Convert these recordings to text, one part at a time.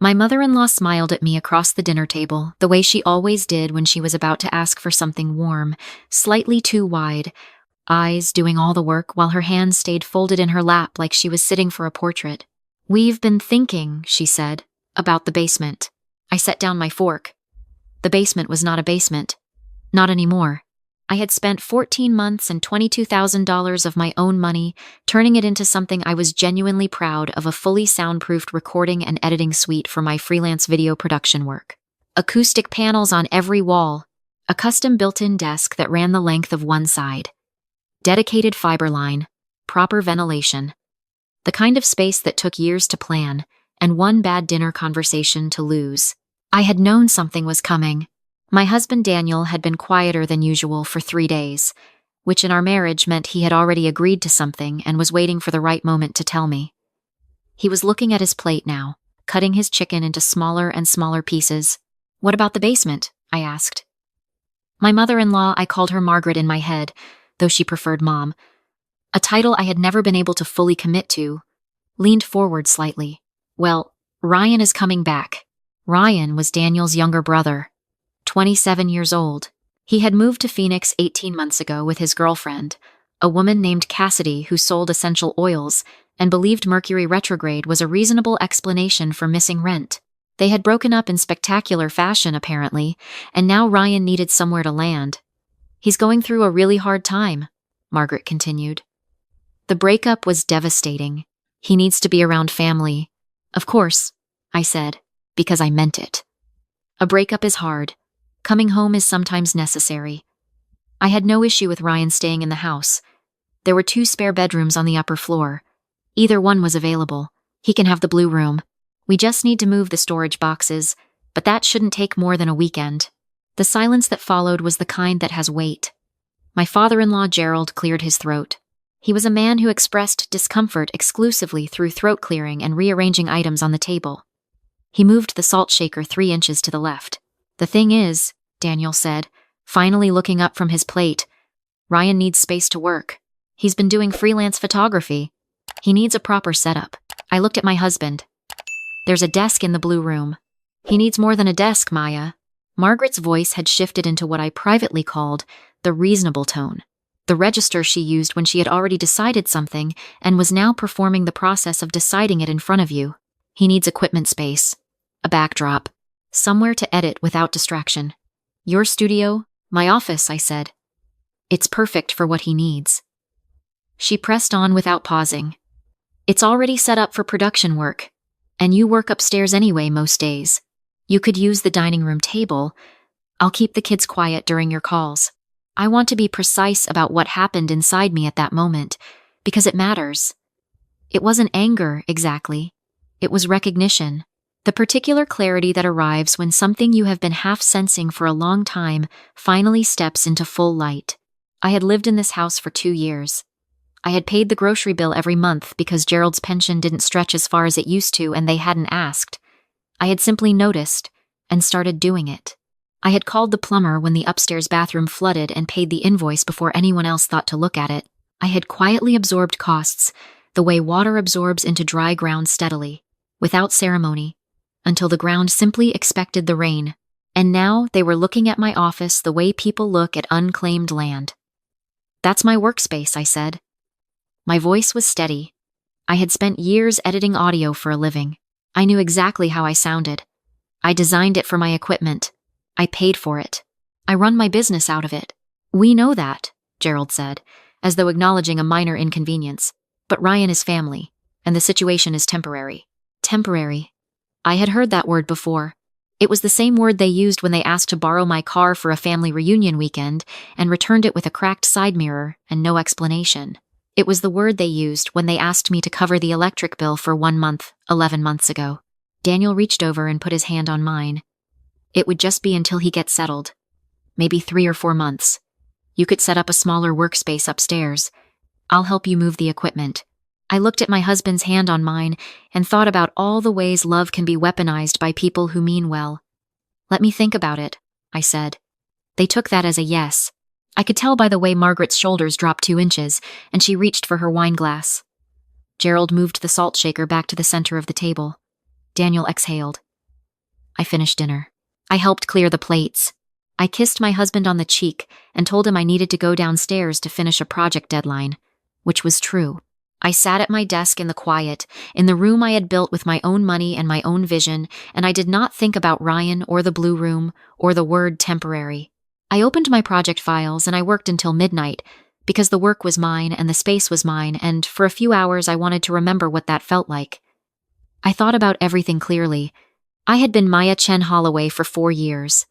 My mother-in-law smiled at me across the dinner table, the way she always did when she was about to ask for something warm, slightly too wide, eyes doing all the work while her hands stayed folded in her lap like she was sitting for a portrait. "We've been thinking," she said, "about the basement." I set down my fork. The basement was not a basement. Not anymore. I had spent 14 months and $22,000 of my own money, turning it into something I was genuinely proud of, a fully soundproofed recording and editing suite for my freelance video production work. Acoustic panels on every wall, a custom built-in desk that ran the length of one side, dedicated fiber line, proper ventilation, the kind of space that took years to plan and one bad dinner conversation to lose. I had known something was coming. My husband Daniel had been quieter than usual for 3 days, which in our marriage meant he had already agreed to something and was waiting for the right moment to tell me. He was looking at his plate now, cutting his chicken into smaller and smaller pieces. "What about the basement?" I asked. My mother-in-law, I called her Margaret in my head, though she preferred Mom, a title I had never been able to fully commit to, leaned forward slightly. "Well, Ryan is coming back." Ryan was Daniel's younger brother, 27 years old. He had moved to Phoenix 18 months ago with his girlfriend, a woman named Cassidy who sold essential oils and believed Mercury retrograde was a reasonable explanation for missing rent. They had broken up in spectacular fashion, apparently, and now Ryan needed somewhere to land. "He's going through a really hard time," Margaret continued. "The breakup was devastating. He needs to be around family." "Of course," I said, because I meant it. A breakup is hard. Coming home is sometimes necessary. I had no issue with Ryan staying in the house. There were 2 spare bedrooms on the upper floor. Either one was available. He can have the blue room. We just need to move the storage boxes, but that shouldn't take more than a weekend. The silence that followed was the kind that has weight. My father-in-law Gerald cleared his throat. He was a man who expressed discomfort exclusively through throat clearing and rearranging items on the table. He moved the salt shaker 3 inches to the left. "The thing is," Daniel said, finally looking up from his plate, "Ryan needs space to work. He's been doing freelance photography. He needs a proper setup." I looked at my husband. "There's a desk in the blue room." "He needs more than a desk, Maya." Margaret's voice had shifted into what I privately called the reasonable tone, the register she used when she had already decided something and was now performing the process of deciding it in front of you. "He needs equipment space, a backdrop, somewhere to edit without distraction." "Your studio?" "My office," I said. "It's perfect for what he needs." She pressed on without pausing. "It's already set up for production work, and you work upstairs anyway most days. You could use the dining room table. I'll keep the kids quiet during your calls." I want to be precise about what happened inside me at that moment, because it matters. It wasn't anger, exactly. It was recognition. The particular clarity that arrives when something you have been half-sensing for a long time finally steps into full light. I had lived in this house for 2 years. I had paid the grocery bill every month because Gerald's pension didn't stretch as far as it used to and they hadn't asked. I had simply noticed and started doing it. I had called the plumber when the upstairs bathroom flooded and paid the invoice before anyone else thought to look at it. I had quietly absorbed costs, the way water absorbs into dry ground steadily, without ceremony, until the ground simply expected the rain. And now they were looking at my office the way people look at unclaimed land. "That's my workspace," I said. My voice was steady. I had spent years editing audio for a living. I knew exactly how I sounded. I designed it for my equipment. I paid for it. I run my business out of it. "We know that," Gerald said, as though acknowledging a minor inconvenience. "But Ryan is family, and the situation is temporary." Temporary. I had heard that word before. It was the same word they used when they asked to borrow my car for a family reunion weekend and returned it with a cracked side mirror and no explanation. It was the word they used when they asked me to cover the electric bill for 1 month, 11 months ago. Daniel reached over and put his hand on mine. "It would just be until he gets settled. Maybe 3 or 4 months. You could set up a smaller workspace upstairs. I'll help you move the equipment." I looked at my husband's hand on mine and thought about all the ways love can be weaponized by people who mean well. "Let me think about it," I said. They took that as a yes. I could tell by the way Margaret's shoulders dropped 2 inches, and she reached for her wine glass. Gerald moved the salt shaker back to the center of the table. Daniel exhaled. I finished dinner. I helped clear the plates. I kissed my husband on the cheek and told him I needed to go downstairs to finish a project deadline, which was true. I sat at my desk in the quiet, in the room I had built with my own money and my own vision, and I did not think about Ryan or the blue room or the word temporary. I opened my project files and I worked until midnight, because the work was mine and the space was mine, and for a few hours I wanted to remember what that felt like. I thought about everything clearly. I had been Maya Chen Holloway for 4 years.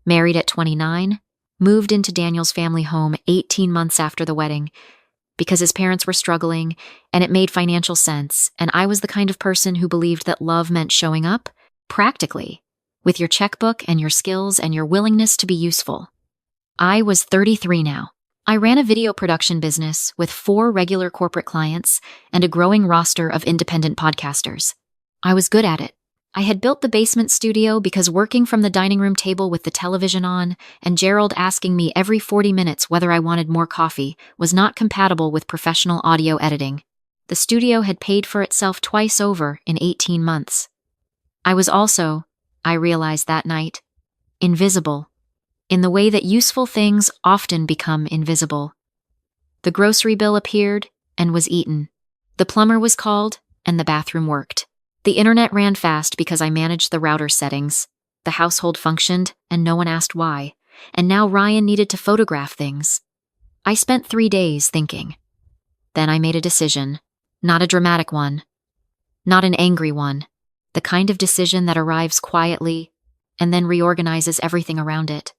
Married at 29, moved into Daniel's family home 18 months after the wedding, because his parents were struggling, and it made financial sense, and I was the kind of person who believed that love meant showing up, practically, with your checkbook and your skills and your willingness to be useful. I was 33 now. I ran a video production business with 4 regular corporate clients and a growing roster of independent podcasters. I was good at it. I had built the basement studio because working from the dining room table with the television on and Gerald asking me every 40 minutes whether I wanted more coffee was not compatible with professional audio editing. The studio had paid for itself twice over in 18 months. I was also, I realized that night, invisible, in the way that useful things often become invisible. The grocery bill appeared and was eaten. The plumber was called and the bathroom worked. The internet ran fast because I managed the router settings. The household functioned, and no one asked why. And now Ryan needed to photograph things. I spent 3 days thinking. Then I made a decision. Not a dramatic one. Not an angry one. The kind of decision that arrives quietly and then reorganizes everything around it.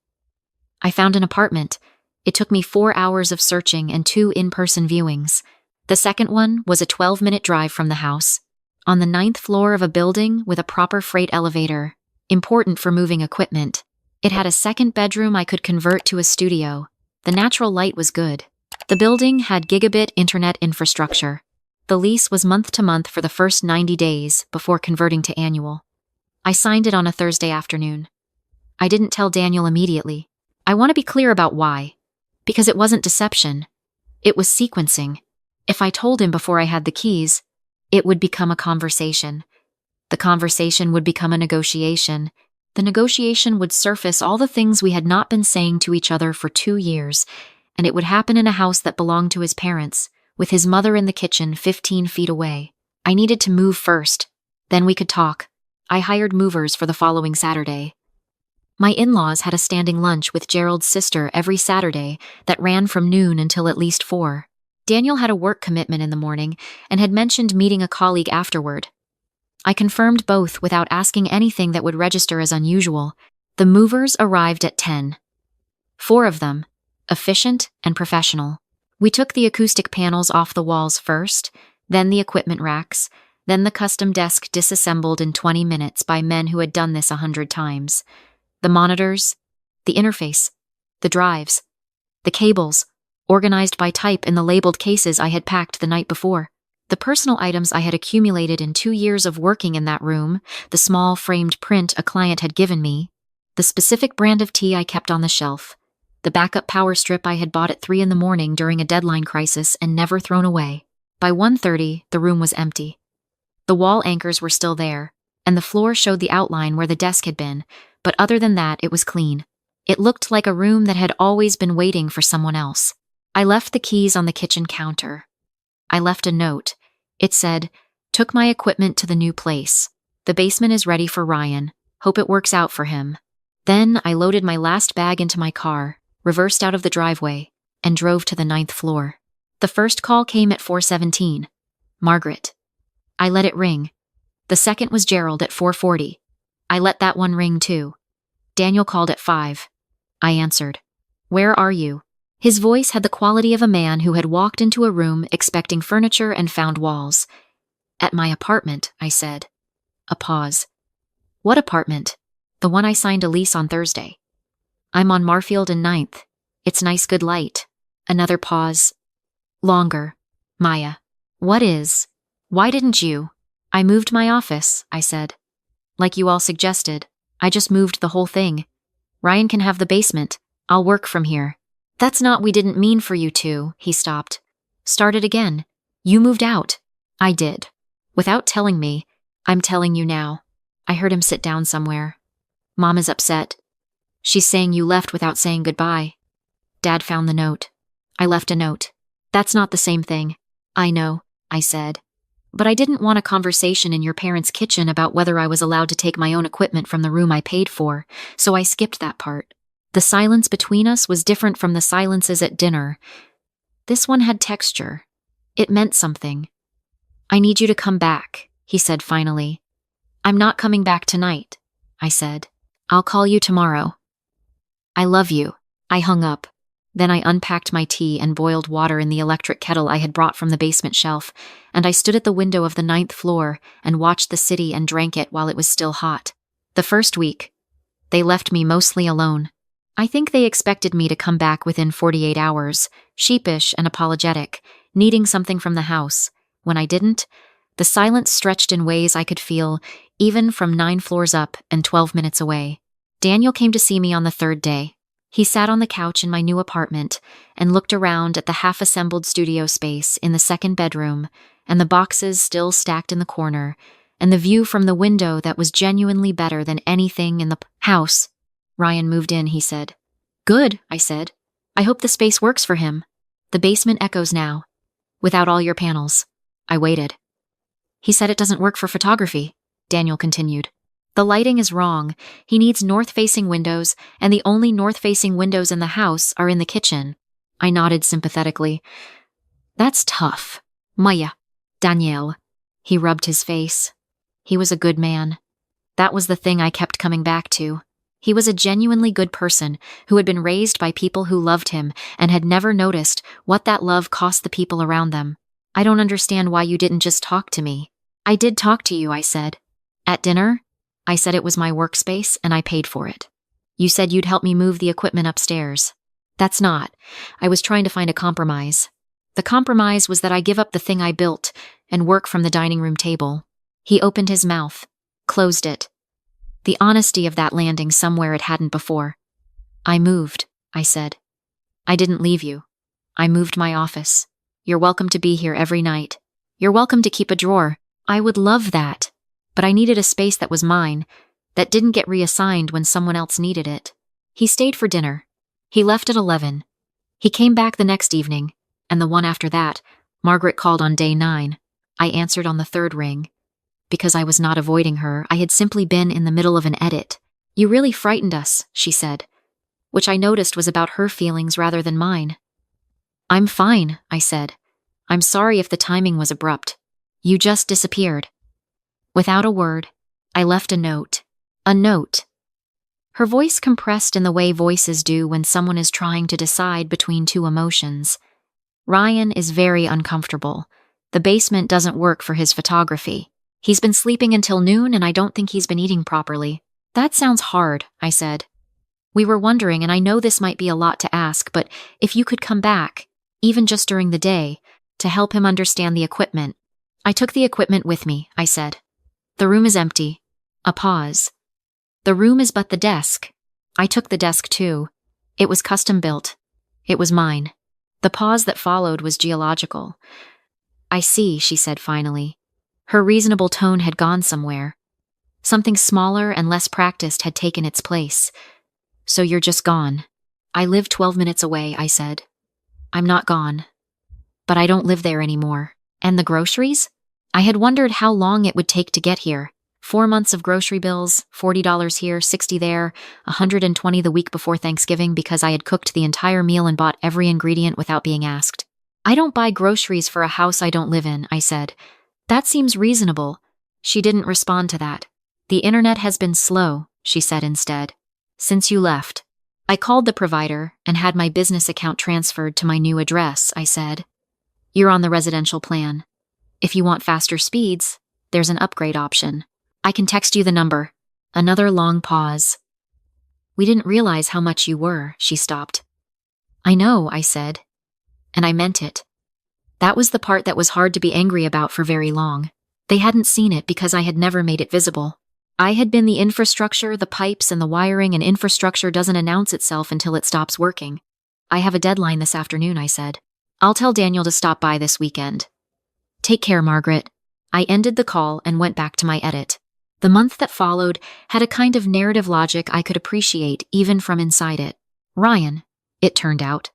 I found an apartment. It took me 4 hours of searching and 2 in-person viewings. The second one was a 12-minute drive from the house. On the 9th floor of a building with a proper freight elevator, important for moving equipment. It had a second bedroom I could convert to a studio. The natural light was good. The building had gigabit internet infrastructure. The lease was month to month for the first 90 days before converting to annual. I signed it on a Thursday afternoon. I didn't tell Daniel immediately. I want to be clear about why. Because it wasn't deception. It was sequencing. If I told him before I had the keys, it would become a conversation. The conversation would become a negotiation. The negotiation would surface all the things we had not been saying to each other for 2 years, and it would happen in a house that belonged to his parents, with his mother in the kitchen 15 feet away. I needed to move first. Then we could talk. I hired movers for the following Saturday. My in-laws had a standing lunch with Gerald's sister every Saturday that ran from noon until at least 4. Daniel had a work commitment in the morning and had mentioned meeting a colleague afterward. I confirmed both without asking anything that would register as unusual. The movers arrived at 10. 4 of them, efficient and professional. We took the acoustic panels off the walls first, then the equipment racks, then the custom desk disassembled in 20 minutes by men who had done this 100 times. The monitors, the interface, the drives, the cables, organized by type in the labeled cases I had packed the night before. The personal items I had accumulated in 2 years of working in that room, the small framed print a client had given me, the specific brand of tea I kept on the shelf, the backup power strip I had bought at 3 a.m. during a deadline crisis and never thrown away. By 1:30, the room was empty. The wall anchors were still there, and the floor showed the outline where the desk had been, but other than that, it was clean. It looked like a room that had always been waiting for someone else. I left the keys on the kitchen counter. I left a note. It said, "Took my equipment to the new place. The basement is ready for Ryan. Hope it works out for him." Then I loaded my last bag into my car, reversed out of the driveway, and drove to the 9th floor. The first call came at 4:17. Margaret. I let it ring. The second was Gerald at 4:40. I let that one ring too. Daniel called at 5. I answered. "Where are you?" His voice had the quality of a man who had walked into a room expecting furniture and found walls. "At my apartment," I said. A pause. "What apartment?" "The one I signed a lease on Thursday." "I'm on Marfield and 9th. It's nice good light." Another pause. Longer. "Maya. What is? Why didn't you?" "I moved my office," I said. "Like you all suggested. I just moved the whole thing. Ryan can have the basement. I'll work from here." "That's not we didn't mean for you to," he stopped. "Start it again. You moved out." "I did. Without telling me. I'm telling you now." I heard him sit down somewhere. Mom is upset. She's saying you left without saying goodbye. Dad found the note. I left a note. That's not the same thing. I know, I said. But I didn't want a conversation in your parents' kitchen about whether I was allowed to take my own equipment from the room I paid for, so I skipped that part. The silence between us was different from the silences at dinner. This one had texture. It meant something. I need you to come back, he said finally. I'm not coming back tonight, I said. I'll call you tomorrow. I love you. I hung up. Then I unpacked my tea and boiled water in the electric kettle I had brought from the basement shelf, and I stood at the window of the 9th floor and watched the city and drank it while it was still hot. The first week, they left me mostly alone. I think they expected me to come back within 48 hours, sheepish and apologetic, needing something from the house. When I didn't, the silence stretched in ways I could feel, even from 9 floors up and 12 minutes away. Daniel came to see me on the 3rd day. He sat on the couch in my new apartment and looked around at the half-assembled studio space in the 2nd bedroom and the boxes still stacked in the corner and the view from the window that was genuinely better than anything in the house. Ryan moved in, he said. Good, I said. I hope the space works for him. The basement echoes now, without all your panels. I waited. He said it doesn't work for photography, Daniel continued. The lighting is wrong. He needs north-facing windows, and the only north-facing windows in the house are in the kitchen. I nodded sympathetically. That's tough. Maya. Daniel. He rubbed his face. He was a good man. That was the thing I kept coming back to. He was a genuinely good person who had been raised by people who loved him and had never noticed what that love cost the people around them. I don't understand why you didn't just talk to me. I did talk to you, I said. At dinner? I said it was my workspace and I paid for it. You said you'd help me move the equipment upstairs. That's not. I was trying to find a compromise. The compromise was that I give up the thing I built and work from the dining room table. He opened his mouth, closed it. The honesty of that landing somewhere it hadn't before. I moved, I said. I didn't leave you. I moved my office. You're welcome to be here every night. You're welcome to keep a drawer. I would love that. But I needed a space that was mine, that didn't get reassigned when someone else needed it. He stayed for dinner. He left at 11. He came back the next evening, and the one after that. Margaret called on day 9. I answered on the 3rd ring. Because I was not avoiding her, I had simply been in the middle of an edit. You really frightened us, she said, which I noticed was about her feelings rather than mine. I'm fine, I said. I'm sorry if the timing was abrupt. You just disappeared. Without a word, I left a note. A note. Her voice compressed in the way voices do when someone is trying to decide between two emotions. Ryan is very uncomfortable. The basement doesn't work for his photography. He's been sleeping until noon and I don't think he's been eating properly. That sounds hard, I said. We were wondering, and I know this might be a lot to ask, but if you could come back, even just during the day, to help him understand the equipment. I took the equipment with me, I said. The room is empty. A pause. The room is but the desk. I took the desk too. It was custom built. It was mine. The pause that followed was geological. I see, she said finally. Her reasonable tone had gone somewhere. Something smaller and less practiced had taken its place. So you're just gone. I live 12 minutes away, I said. I'm not gone. But I don't live there anymore. And the groceries? I had wondered how long it would take to get here. 4 months of grocery bills, $40 here, $60 there, $120 the week before Thanksgiving because I had cooked the entire meal and bought every ingredient without being asked. I don't buy groceries for a house I don't live in, I said. That seems reasonable. She didn't respond to that. The internet has been slow, she said instead. Since you left. I called the provider and had my business account transferred to my new address, I said. You're on the residential plan. If you want faster speeds, there's an upgrade option. I can text you the number. Another long pause. We didn't realize how much you were, she stopped. I know, I said. And I meant it. That was the part that was hard to be angry about for very long. They hadn't seen it because I had never made it visible. I had been the infrastructure, the pipes, and the wiring, and infrastructure doesn't announce itself until it stops working. I have a deadline this afternoon, I said. I'll tell Daniel to stop by this weekend. Take care, Margaret. I ended the call and went back to my edit. The month that followed had a kind of narrative logic I could appreciate even from inside it. Ryan, it turned out,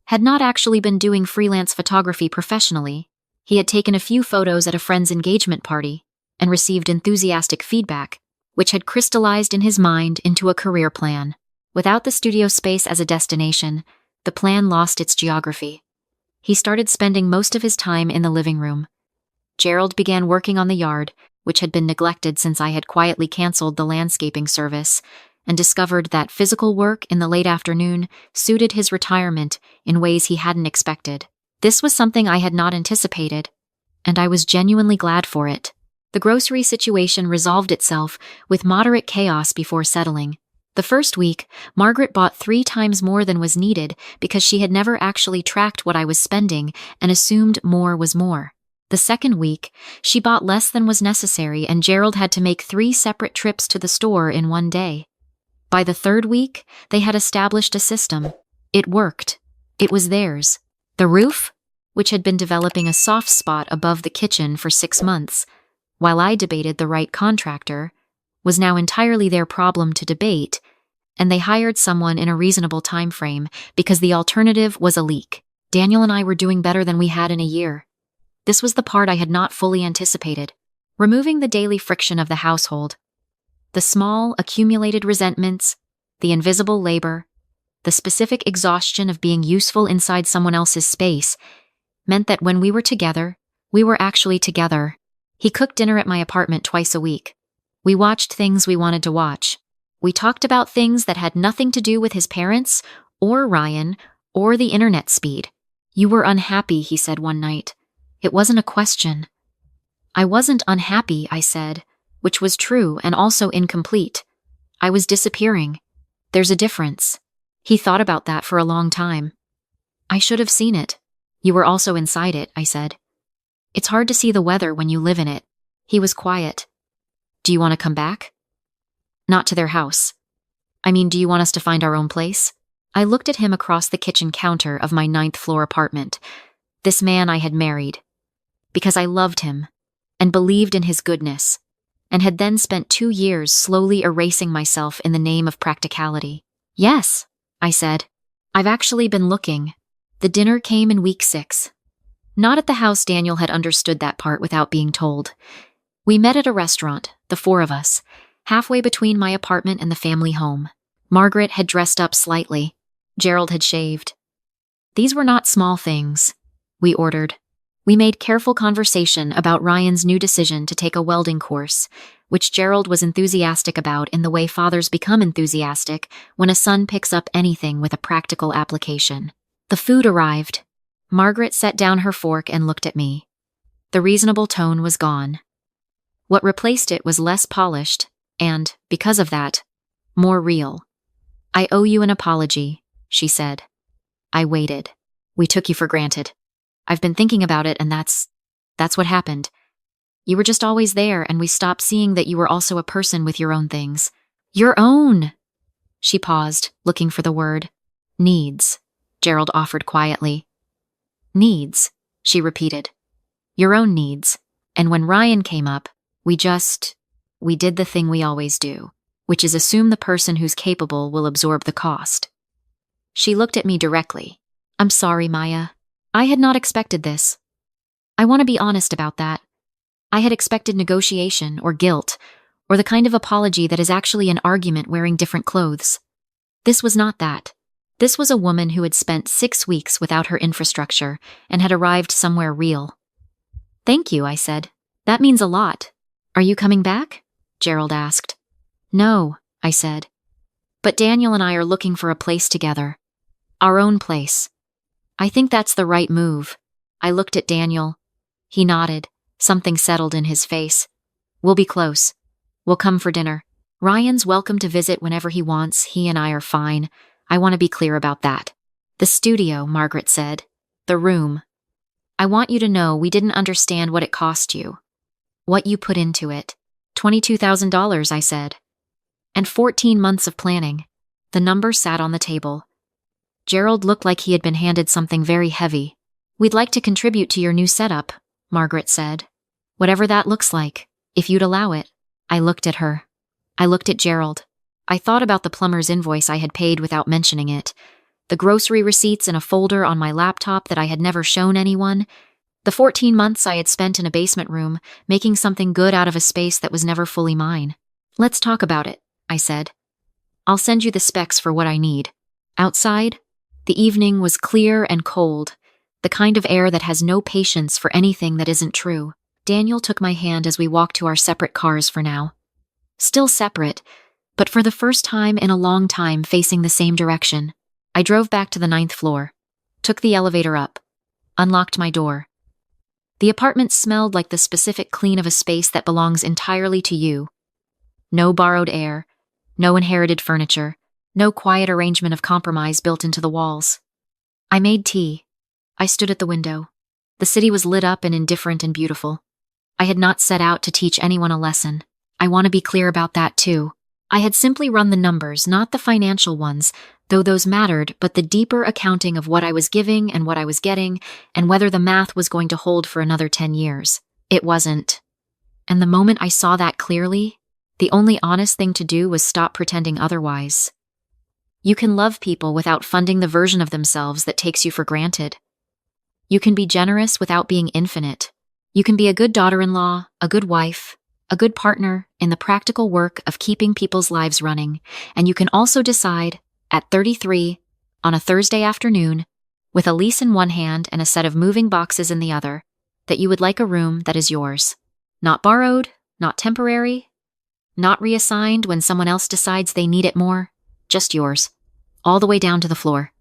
had not actually been doing freelance photography professionally. He had taken a few photos at a friend's engagement party and received enthusiastic feedback, which had crystallized in his mind into a career plan. Without the studio space as a destination, the plan lost its geography. He started spending most of his time in the living room. Gerald began working on the yard, which had been neglected since I had quietly canceled the landscaping service, and discovered that physical work in the late afternoon suited his retirement in ways he hadn't expected. This was something I had not anticipated, and I was genuinely glad for it. The grocery situation resolved itself with moderate chaos before settling. The first week, Margaret bought 3 times more than was needed because she had never actually tracked what I was spending and assumed more was more. The second week, she bought less than was necessary and Gerald had to make 3 separate trips to the store in one day. By the third week, they had established a system. It worked. It was theirs. The roof, which had been developing a soft spot above the kitchen for 6 months, while I debated the right contractor, was now entirely their problem to debate, and they hired someone in a reasonable time frame because the alternative was a leak. Daniel and I were doing better than we had in a year. This was the part I had not fully anticipated. Removing the daily friction of the household, the small, accumulated resentments, the invisible labor, the specific exhaustion of being useful inside someone else's space, meant that when we were together, we were actually together. He cooked dinner at my apartment twice a week. We watched things we wanted to watch. We talked about things that had nothing to do with his parents, or Ryan, or the internet speed. "You were unhappy," he said one night. It wasn't a question. "I wasn't unhappy," I said, which was true and also incomplete. I was disappearing. There's a difference. He thought about that for a long time. "I should have seen it." "You were also inside it," I said. "It's hard to see the weather when you live in it." He was quiet. "Do you want to come back?" "Not to their house. I mean, do you want us to find our own place?" I looked at him across the kitchen counter of my 9th-floor apartment. This man I had married. Because I loved him, and believed in his goodness, and had then spent 2 years slowly erasing myself in the name of practicality. "Yes," I said. "I've actually been looking." The dinner came in week 6. Not at the house. Daniel had understood that part without being told. We met at a restaurant, the 4 of us, halfway between my apartment and the family home. Margaret had dressed up slightly. Gerald had shaved. These were not small things. We ordered. We made careful conversation about Ryan's new decision to take a welding course, which Gerald was enthusiastic about in the way fathers become enthusiastic when a son picks up anything with a practical application. The food arrived. Margaret set down her fork and looked at me. The reasonable tone was gone. What replaced it was less polished, and, because of that, more real. "I owe you an apology," she said. I waited. "We took you for granted. I've been thinking about it, and that's what happened. You were just always there, and we stopped seeing that you were also a person with your own things." "Your own!" She paused, looking for the word. "Needs," Gerald offered quietly. "Needs," she repeated. "Your own needs. And when Ryan came up, we did the thing we always do, which is assume the person who's capable will absorb the cost." She looked at me directly. "I'm sorry, Maya. I had not expected this. I want to be honest about that. I had expected negotiation or guilt, or the kind of apology that is actually an argument wearing different clothes. This was not that. This was a woman who had spent 6 weeks without her infrastructure and had arrived somewhere real. "Thank you," I said. "That means a lot. Are you coming back?" Gerald asked. "No," I said. "But Daniel and I are looking for a place together. Our own place. I think that's the right move." I looked at Daniel. He nodded. Something settled in his face. "We'll be close. We'll come for dinner. Ryan's welcome to visit whenever he wants. He and I are fine. I want to be clear about that." "The studio," Margaret said. "The room. I want you to know we didn't understand what it cost you. What you put into it." $22,000, I said. "And 14 months of planning." The number sat on the table. Gerald looked like he had been handed something very heavy. "We'd like to contribute to your new setup," Margaret said. "Whatever that looks like, if you'd allow it." I looked at her. I looked at Gerald. I thought about the plumber's invoice I had paid without mentioning it, the grocery receipts in a folder on my laptop that I had never shown anyone, the 14 months I had spent in a basement room, making something good out of a space that was never fully mine. Let's talk about it, I said. I'll send you the specs for what I need. Outside, the evening was clear and cold, the kind of air that has no patience for anything that isn't true. Daniel took my hand as we walked to our separate cars for now. Still separate, but for the first time in a long time facing the same direction. I drove back to the 9th floor, took the elevator up, unlocked my door. The apartment smelled like the specific clean of a space that belongs entirely to you. No borrowed air, no inherited furniture, no quiet arrangement of compromise built into the walls. I made tea. I stood at the window. The city was lit up and indifferent and beautiful. I had not set out to teach anyone a lesson. I want to be clear about that too. I had simply run the numbers, not the financial ones, though those mattered, but the deeper accounting of what I was giving and what I was getting, and whether the math was going to hold for another 10 years. It wasn't. And the moment I saw that clearly, the only honest thing to do was stop pretending otherwise. You can love people without funding the version of themselves that takes you for granted. You can be generous without being infinite. You can be a good daughter-in-law, a good wife, a good partner in the practical work of keeping people's lives running, and you can also decide, at 33, on a Thursday afternoon, with a lease in one hand and a set of moving boxes in the other, that you would like a room that is yours. Not borrowed, not temporary, not reassigned when someone else decides they need it more, just yours, all the way down to the floor.